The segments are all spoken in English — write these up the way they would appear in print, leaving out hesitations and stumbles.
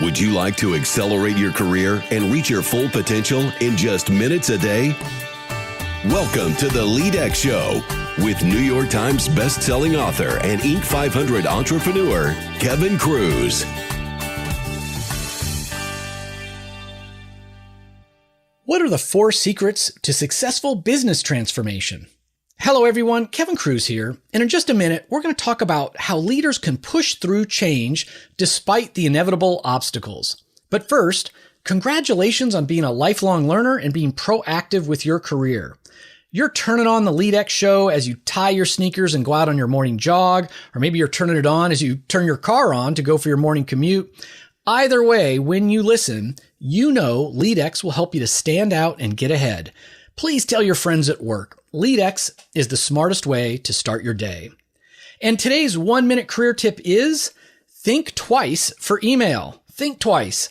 Would you like to accelerate your career and reach your full potential in just minutes a day? Welcome to the LEADx Show with New York Times best-selling author and Inc. 500 entrepreneur, Kevin Kruse. What are the 4 secrets to successful business transformation? Hello everyone, Kevin Kruse here, and in just a minute, we're going to talk about how leaders can push through change despite the inevitable obstacles. But first, congratulations on being a lifelong learner and being proactive with your career. You're turning on the LEADx show as you tie your sneakers and go out on your morning jog, or maybe you're turning it on as you turn your car on to go for your morning commute. Either way, when you listen, you know LEADx will help you to stand out and get ahead. Please tell your friends at work. LEADx is the smartest way to start your day. And today's 1-minute career tip is think twice for email. Think twice.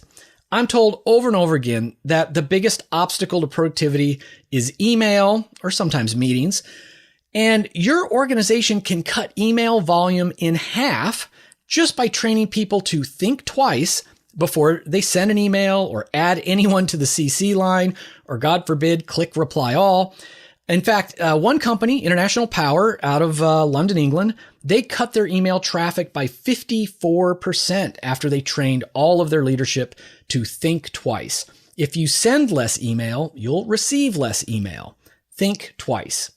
I'm told over and over again that the biggest obstacle to productivity is email or sometimes meetings. And your organization can cut email volume in half just by training people to think twice before they send an email or add anyone to the CC line, or God forbid, click reply all. In fact, one company, International Power, out of London, England, they cut their email traffic by 54% after they trained all of their leadership to think twice. If you send less email, you'll receive less email. Think twice.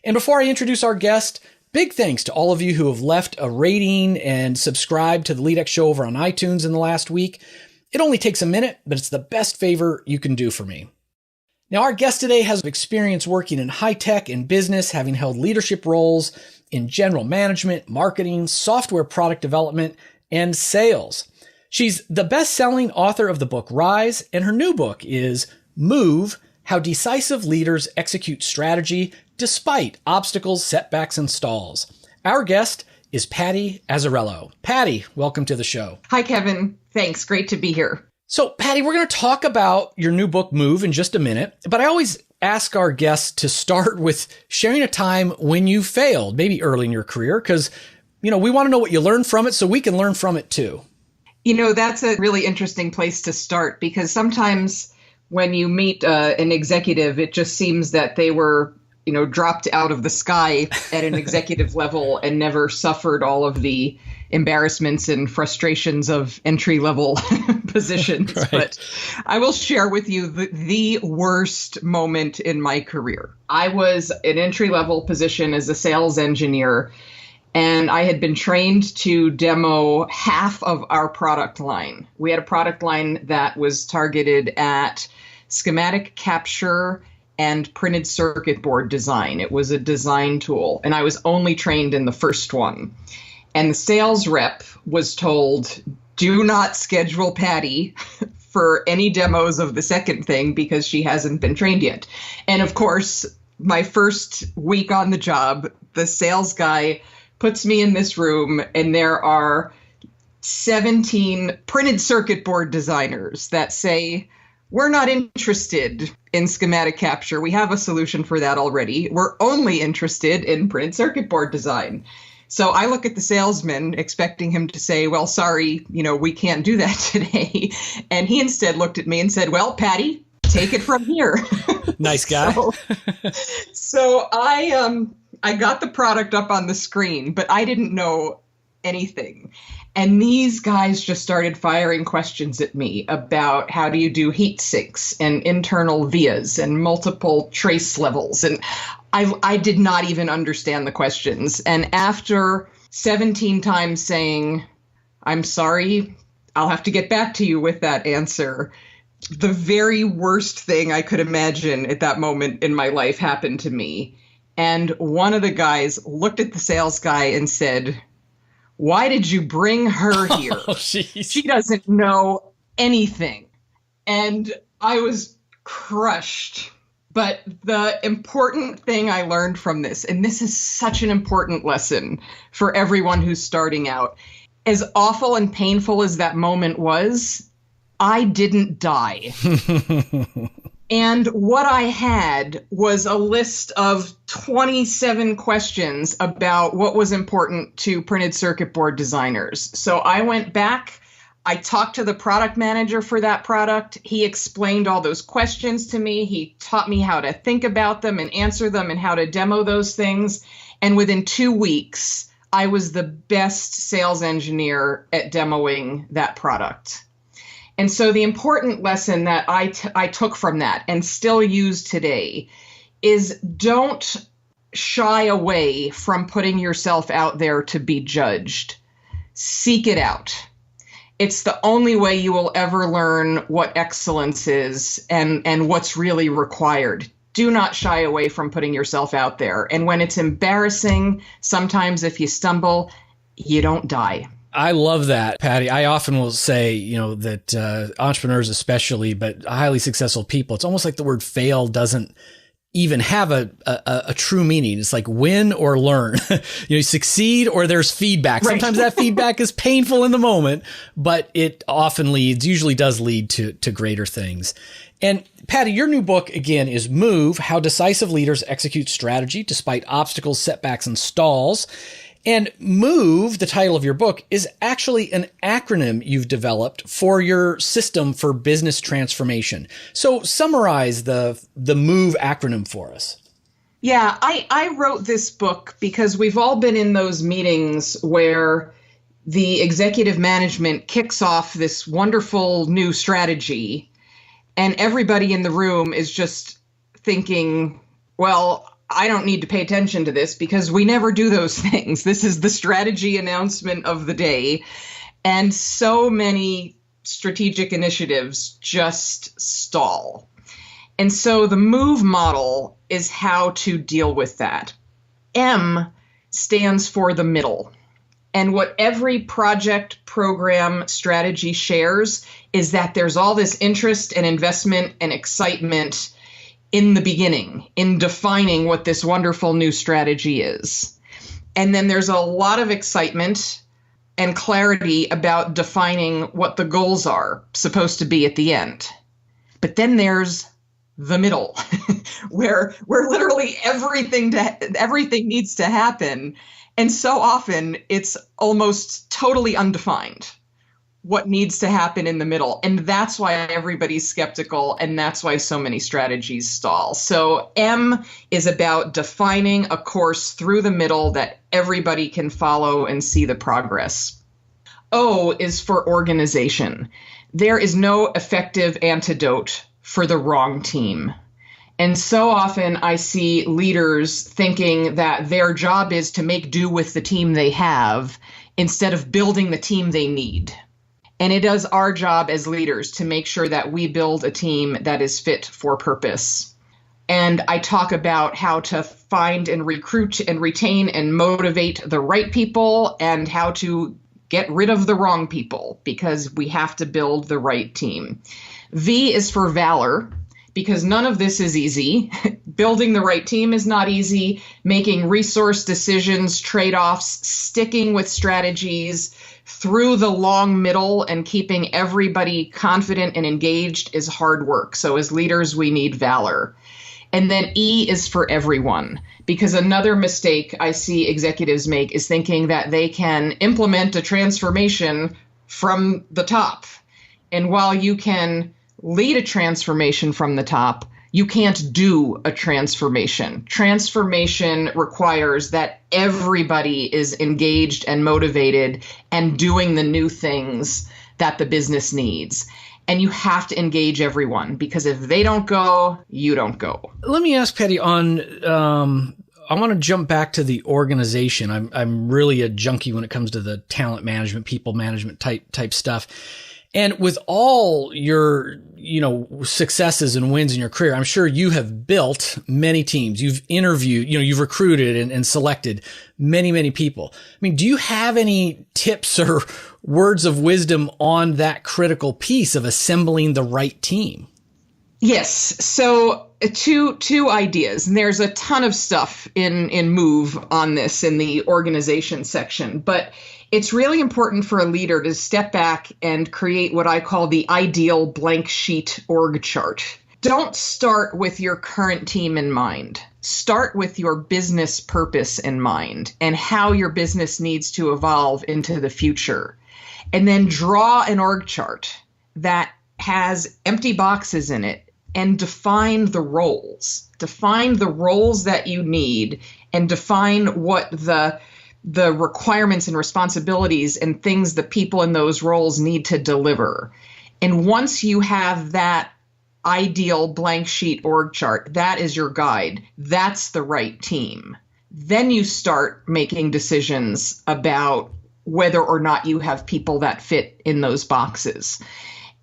And before I introduce our guest, big thanks to all of you who have left a rating and subscribed to the LEADx show over on iTunes in the last week. It only takes a minute, but it's the best favor you can do for me. Now, our guest today has experience working in high tech and business, having held leadership roles in general management, marketing, software product development, and sales. She's the best-selling author of the book Rise, and her new book is Move: How Decisive Leaders Execute Strategy Despite Obstacles, Setbacks, and Stalls. Our guest is Patty Azzarello. Patty, welcome to the show. Hi, Kevin. Thanks. Great to be here. So, Patty, we're going to talk about your new book, Move, in just a minute. But I always ask our guests to start with sharing a time when you failed, maybe early in your career, because, we want to know what you learned from it so we can learn from it too. That's a really interesting place to start, because sometimes when you meet an executive, it just seems that they were dropped out of the sky at an executive level and never suffered all of the embarrassments and frustrations of entry-level positions. Right. But I will share with you the worst moment in my career. I was an entry-level position as a sales engineer, and I had been trained to demo half of our product line. We had a product line that was targeted at schematic capture and printed circuit board design. It was a design tool, and I was only trained in the first one. And the sales rep was told, do not schedule Patty for any demos of the second thing because she hasn't been trained yet. And of course, my first week on the job, the sales guy puts me in this room, and there are 17 printed circuit board designers that say, we're not interested in schematic capture. We have a solution for that already. We're only interested in printed circuit board design. So I look at the salesman expecting him to say, well, sorry, we can't do that today. And he instead looked at me and said, well, Patty, take it from here. Nice guy. So I got the product up on the screen, but I didn't know anything. And these guys just started firing questions at me about how do you do heat sinks and internal vias and multiple trace levels. And I did not even understand the questions. And after 17 times saying, I'm sorry, I'll have to get back to you with that answer, the very worst thing I could imagine at that moment in my life happened to me. And one of the guys looked at the sales guy and said, why did you bring her here? Oh, she doesn't know anything. And I was crushed. But the important thing I learned from this, and this is such an important lesson for everyone who's starting out, as awful and painful as that moment was, I didn't die. And what I had was a list of 27 questions about what was important to printed circuit board designers. So I went back, I talked to the product manager for that product. He explained all those questions to me. He taught me how to think about them and answer them and how to demo those things. And within 2 weeks, I was the best sales engineer at demoing that product. And so the important lesson that I took from that and still use today is don't shy away from putting yourself out there to be judged. Seek it out. It's the only way you will ever learn what excellence is and what's really required. Do not shy away from putting yourself out there. And when it's embarrassing, sometimes if you stumble, you don't die. I love that, Patty. I often will say, that entrepreneurs especially, but highly successful people, it's almost like the word fail doesn't even have a true meaning. It's like win or learn. You succeed or there's feedback. Right. Sometimes that feedback is painful in the moment, but it usually does lead to greater things. And Patty, your new book, again, is Move, How Decisive Leaders Execute Strategy Despite Obstacles, Setbacks, and Stalls. And MOVE, the title of your book, is actually an acronym you've developed for your system for business transformation. So summarize the MOVE acronym for us. Yeah, I wrote this book because we've all been in those meetings where the executive management kicks off this wonderful new strategy, and everybody in the room is just thinking, well, I don't need to pay attention to this because we never do those things. This is the strategy announcement of the day. And so many strategic initiatives just stall. And so the MOVE model is how to deal with that. M stands for the middle. And what every project, program, strategy shares is that there's all this interest and investment and excitement in the beginning, in defining what this wonderful new strategy is. And then there's a lot of excitement and clarity about defining what the goals are supposed to be at the end. But then there's the middle, where literally everything needs to happen. And so often it's almost totally undefined what needs to happen in the middle. And that's why everybody's skeptical, and that's why so many strategies stall. So M is about defining a course through the middle that everybody can follow and see the progress. O is for organization. There is no effective antidote for the wrong team. And so often I see leaders thinking that their job is to make do with the team they have instead of building the team they need. And it is our job as leaders to make sure that we build a team that is fit for purpose. And I talk about how to find and recruit and retain and motivate the right people and how to get rid of the wrong people, because we have to build the right team. V is for valor, because none of this is easy. Building the right team is not easy. Making resource decisions, trade-offs, sticking with strategies through the long middle and keeping everybody confident and engaged is hard work. So as leaders, we need valor. And then E is for everyone, because another mistake I see executives make is thinking that they can implement a transformation from the top. And while you can lead a transformation from the top, you can't do a transformation. Transformation requires that everybody is engaged and motivated and doing the new things that the business needs. And you have to engage everyone, because if they don't go, you don't go. Let me ask Patty on, I want to jump back to the organization. I'm really a junkie when it comes to the talent management, people management type stuff. And with all your, successes and wins in your career, I'm sure you have built many teams. You've interviewed, you've recruited and selected many, many people. I mean, do you have any tips or words of wisdom on that critical piece of assembling the right team? Yes. So two ideas. And there's a ton of stuff in Move on this in the organization section, but it's really important for a leader to step back and create what I call the ideal blank sheet org chart. Don't start with your current team in mind. Start with your business purpose in mind and how your business needs to evolve into the future. and then draw an org chart that has empty boxes in it and define the roles. Define the roles that you need and define what the requirements and responsibilities and things that people in those roles need to deliver. And once you have that ideal blank sheet org chart, that is your guide. That's the right team. Then you start making decisions about whether or not you have people that fit in those boxes.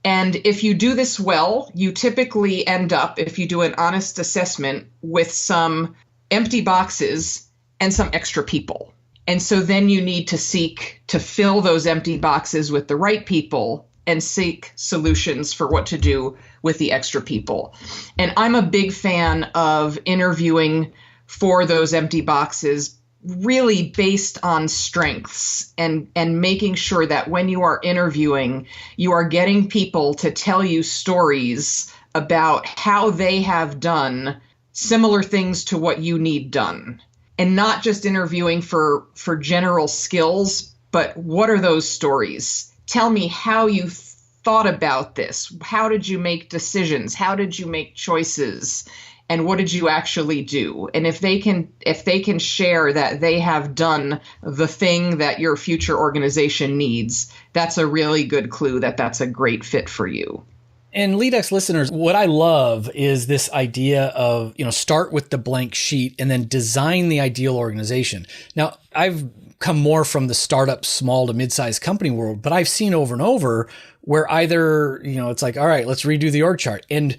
And if you do this well, you typically end up, if you do an honest assessment, with some empty boxes and some extra people. And so then you need to seek to fill those empty boxes with the right people and seek solutions for what to do with the extra people. And I'm a big fan of interviewing for those empty boxes, really based on strengths and making sure that when you are interviewing, you are getting people to tell you stories about how they have done similar things to what you need done. And not just interviewing for general skills, but what are those stories? Tell me how you thought about this. How did you make decisions? How did you make choices? And what did you actually do? And if they can share that they have done the thing that your future organization needs, that's a really good clue that that's a great fit for you. And LEADx listeners, what I love is this idea of, start with the blank sheet and then design the ideal organization. Now, I've come more from the startup, small to mid-sized company world, but I've seen over and over where either, it's like, all right, let's redo the org chart. And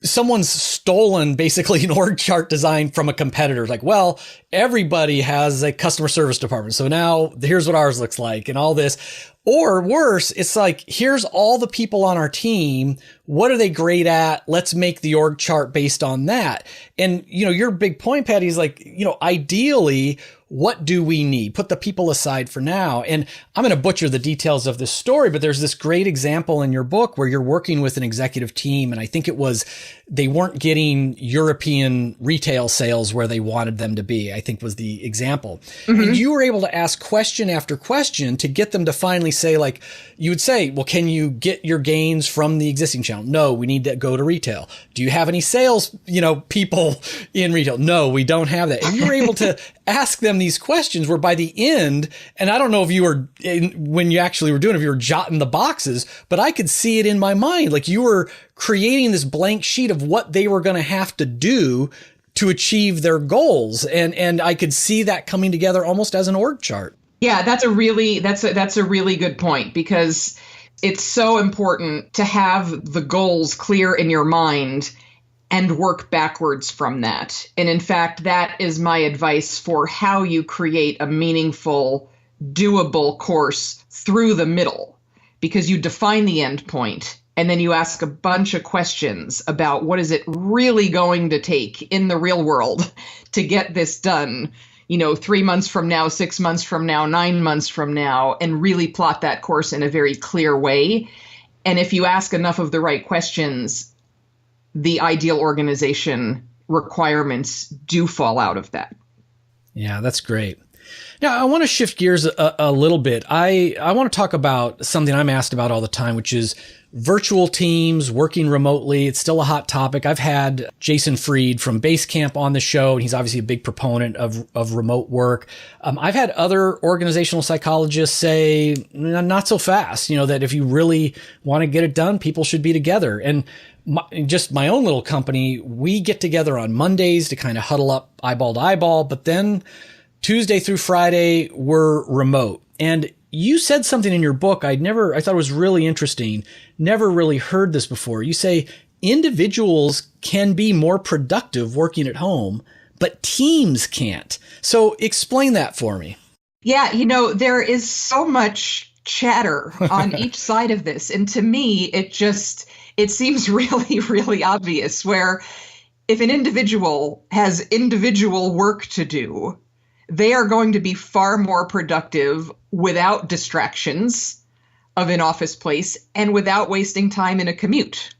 someone's stolen basically an org chart design from a competitor. Like, well, everybody has a customer service department. So now here's what ours looks like and all this. Or worse, it's like, here's all the people on our team. What are they great at? Let's make the org chart based on that. And, your big point, Patty, is like, ideally, what do we need? Put the people aside for now. And I'm going to butcher the details of this story, but there's this great example in your book where you're working with an executive team. And I think it was, they weren't getting European retail sales where they wanted them to be, I think was the example. Mm-hmm. And you were able to ask question after question to get them to finally say, like, you would say, well, can you get your gains from the existing channel? No, we need to go to retail. Do you have any sales, people in retail? No, we don't have that. And you were able to ask them these questions where by the end, and I don't know if you were, when you actually were doing it, if you were jotting the boxes, but I could see it in my mind. Like you were creating this blank sheet of what they were going to have to do to achieve their goals. And I could see that coming together almost as an org chart. Yeah, that's a really good point, because it's so important to have the goals clear in your mind and work backwards from that. And in fact, that is my advice for how you create a meaningful, doable course through the middle, because you define the end point and then you ask a bunch of questions about what is it really going to take in the real world to get this done, 3 months from now, 6 months from now, 9 months from now, and really plot that course in a very clear way. And if you ask enough of the right questions, the ideal organization requirements do fall out of that. Yeah, that's great. Now, I want to shift gears a little bit. I want to talk about something I'm asked about all the time, which is virtual teams, working remotely. It's still a hot topic. I've had Jason Fried from Basecamp on the show, and he's obviously a big proponent of remote work. I've had other organizational psychologists say, not so fast, that if you really want to get it done, people should be together. And just my own little company, we get together on Mondays to kind of huddle up eyeball to eyeball, but then Tuesday through Friday, we're remote. And you said something in your book I thought it was really interesting. Never really heard this before. You say individuals can be more productive working at home, but teams can't. So explain that for me. Yeah, there is so much chatter on each side of this. And to me, it seems really, really obvious, where if an individual has individual work to do, they are going to be far more productive without distractions of an office place and without wasting time in a commute.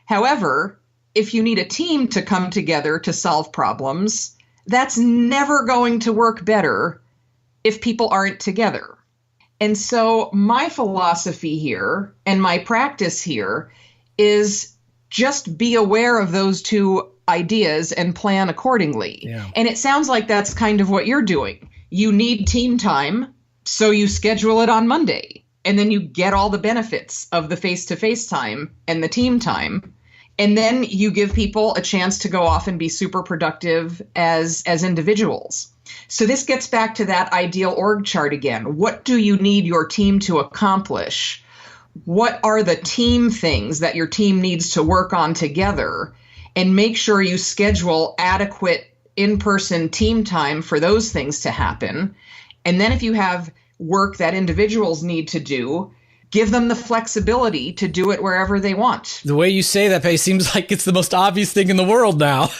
However, if you need a team to come together to solve problems, that's never going to work better if people aren't together. And so my philosophy here and my practice here is just be aware of those two ideas and plan accordingly. Yeah. And it sounds like that's kind of what you're doing. You need team time, so you schedule it on Monday. And then you get all the benefits of the face-to-face time and the team time. And then you give people a chance to go off and be super productive as individuals. So this gets back to that ideal org chart again. What do you need your team to accomplish? What are the team things that your team needs to work on together? And make sure you schedule adequate in-person team time for those things to happen. And then if you have work that individuals need to do, give them the flexibility to do it wherever they want. The way you say that, Paige, seems like it's the most obvious thing in the world now.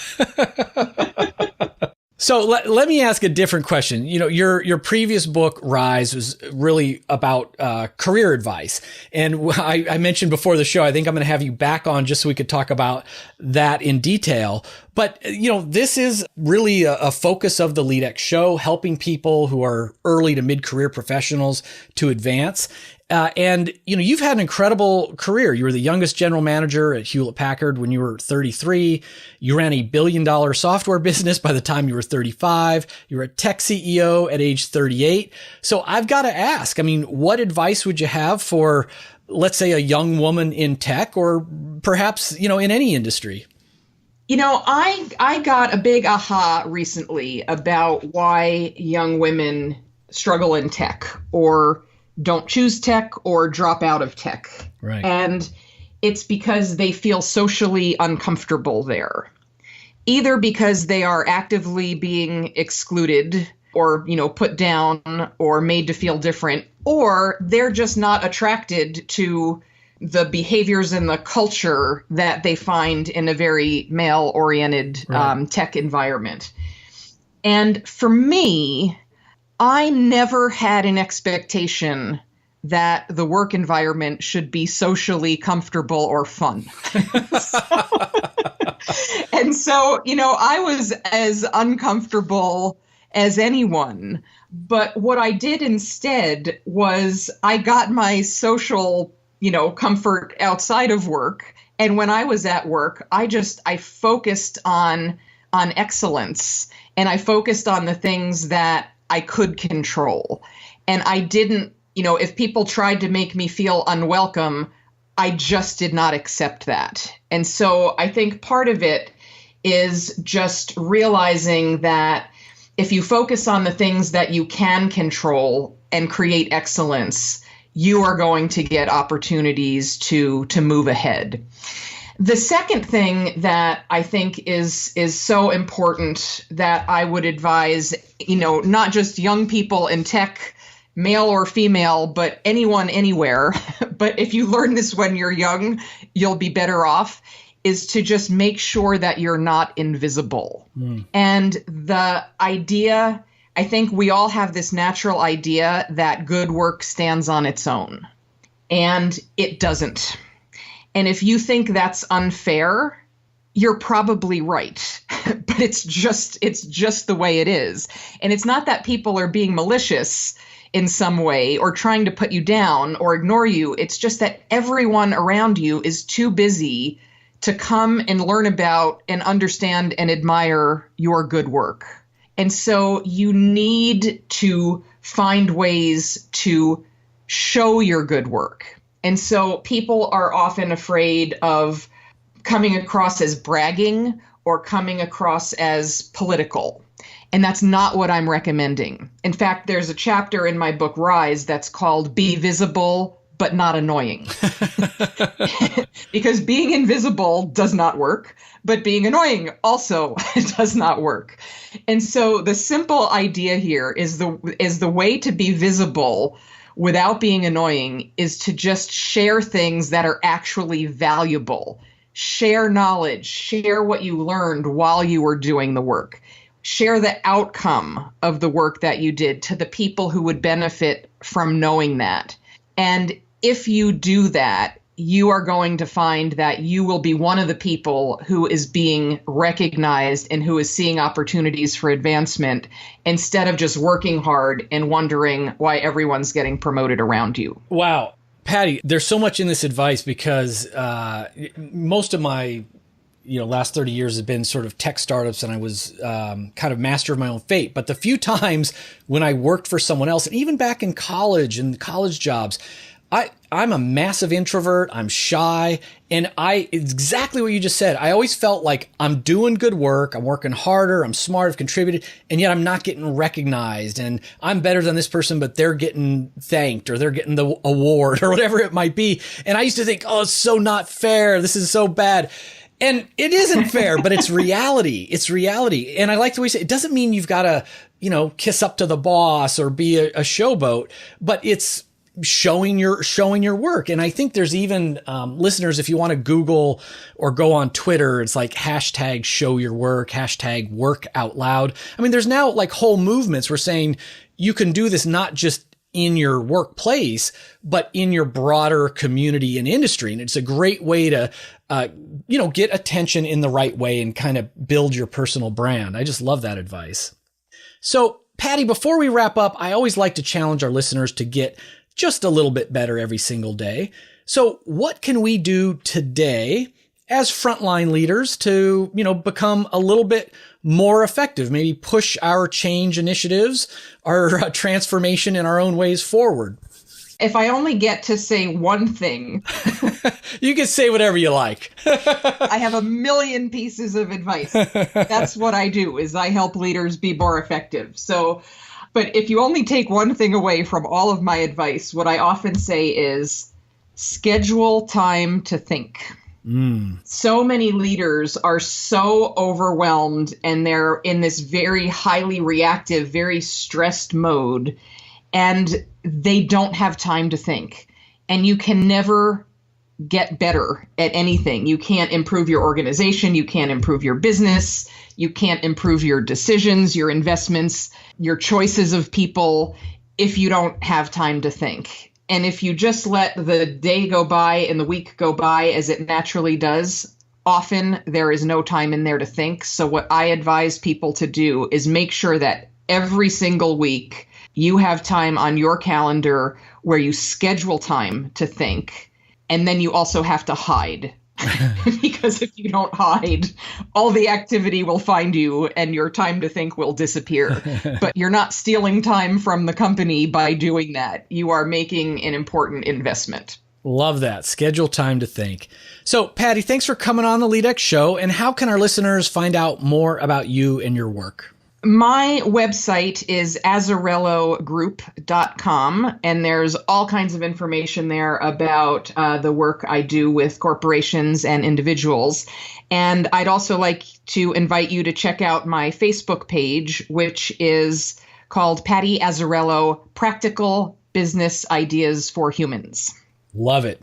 So let me ask a different question. You know, your previous book, Rise, was really about career advice. And I mentioned before the show, I think I'm going to have you back on just so we could talk about that in detail. But, you know, this is really a focus of the LEADx show, helping people who are early to mid-career professionals to advance. And, you know, you've had an incredible career. You were the youngest general manager at Hewlett-Packard when you were 33. You ran $1 billion software business by the time you were 35. You were a tech CEO at age 38. So I've got to ask, I mean, what advice would you have for, let's say, a young woman in tech or perhaps, you know, in any industry? You know, I got a big aha recently about why young women struggle in tech or don't choose tech or drop out of tech. Right. And it's because they feel socially uncomfortable there, either because they are actively being excluded or, you know, put down or made to feel different, or they're just not attracted to the behaviors and the culture that they find in a very male-oriented tech environment. And for me, I never had an expectation that the work environment should be socially comfortable or fun. And so, you know, I was as uncomfortable as anyone. But what I did instead was I got my social, you know, comfort outside of work. And when I was at work, I focused on excellence, and I focused on the things that I could control. And I didn't, you know, if people tried to make me feel unwelcome, I just did not accept that. And so I think part of it is just realizing that if you focus on the things that you can control and create excellence, you are going to get opportunities to move ahead. The second thing that I think is so important that I would advise, you know, not just young people in tech, male or female, but anyone anywhere, but if you learn this when you're young, you'll be better off, is to just make sure that you're not invisible. And the idea, I think we all have this natural idea that good work stands on its own, and it doesn't. And if you think that's unfair, you're probably right. But it's just the way it is. And it's not that people are being malicious in some way or trying to put you down or ignore you. It's just that everyone around you is too busy to come and learn about and understand and admire your good work. And so you need to find ways to show your good work. And so people are often afraid of coming across as bragging or coming across as political. And that's not what I'm recommending. In fact, there's a chapter in my book, Rise, that's called Be Visible, but Not Annoying. Because being invisible does not work, but being annoying also does not work. And so the simple idea here is the way to be visible without being annoying is to just share things that are actually valuable. Share knowledge, share what you learned while you were doing the work. Share the outcome of the work that you did to the people who would benefit from knowing that. And if you do that, you are going to find that you will be one of the people who is being recognized and who is seeing opportunities for advancement instead of just working hard and wondering why everyone's getting promoted around you. Wow. Patty, there's so much in this advice because most of my last 30 years have been sort of tech startups, and I was kind of master of my own fate. But the few times when I worked for someone else, and even back in college and college jobs, I'm a massive introvert. I'm shy. And it's exactly what you just said. I always felt like I'm doing good work. I'm working harder. I'm smart. I've contributed. And yet I'm not getting recognized. And I'm better than this person, but they're getting thanked or they're getting the award or whatever it might be. And I used to think, oh, it's so not fair. This is so bad. And it isn't fair, but it's reality. It's reality. And I like the way you say it doesn't mean you've got to, kiss up to the boss or be a showboat, but it's showing your work. And I think there's even listeners, if you want to Google or go on Twitter, it's like hashtag show your work, hashtag work out loud. I mean, there's now like whole movements we're saying you can do this not just in your workplace, but in your broader community and industry. And it's a great way to, get attention in the right way and kind of build your personal brand. I just love that advice. So Patty, before we wrap up, I always like to challenge our listeners to get just a little bit better every single day. So what can we do today as frontline leaders to, become a little bit more effective, maybe push our change initiatives, our transformation in our own ways forward? If I only get to say one thing. You can say whatever you like. I have a million pieces of advice. That's what I do, is I help leaders be more effective. But if you only take one thing away from all of my advice, what I often say is schedule time to think. So many leaders are so overwhelmed and they're in this very highly reactive, very stressed mode, and they don't have time to think. And you can never get better at anything. You can't improve your organization. You can't improve your business. You can't improve your decisions, your investments, your choices of people if you don't have time to think. And if you just let the day go by and the week go by as it naturally does, often there is no time in there to think. So what I advise people to do is make sure that every single week you have time on your calendar where you schedule time to think. And then you also have to hide. Because if you don't hide, all the activity will find you and your time to think will disappear. But you're not stealing time from the company by doing that. You are making an important investment. Love that. Schedule time to think. So, Patty, thanks for coming on the LEADx show. And how can our listeners find out more about you and your work? My website is azzarellogroup.com, and there's all kinds of information there about the work I do with corporations and individuals. And I'd also like to invite you to check out my Facebook page, which is called Patty Azzarello, Practical Business Ideas for Humans. Love it.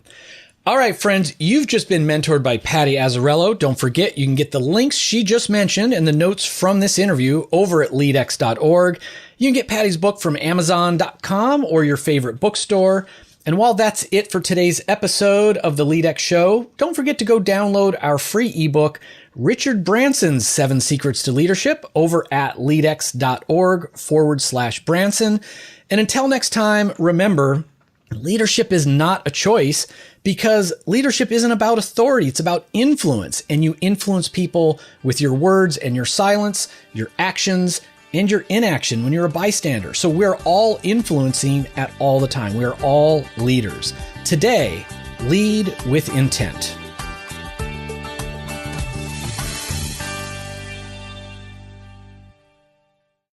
All right, friends, you've just been mentored by Patty Azzarello. Don't forget, you can get the links she just mentioned and the notes from this interview over at leadx.org. You can get Patty's book from Amazon.com or your favorite bookstore. And while that's it for today's episode of the LEADx show, don't forget to go download our free ebook, Richard Branson's 7 Secrets to Leadership, over at leadx.org/Branson. And until next time, remember, leadership is not a choice, because leadership isn't about authority. It's about influence. And you influence people with your words and your silence, your actions, and your inaction when you're a bystander. So we're all influencing at all the time. We're all leaders. Today, lead with intent.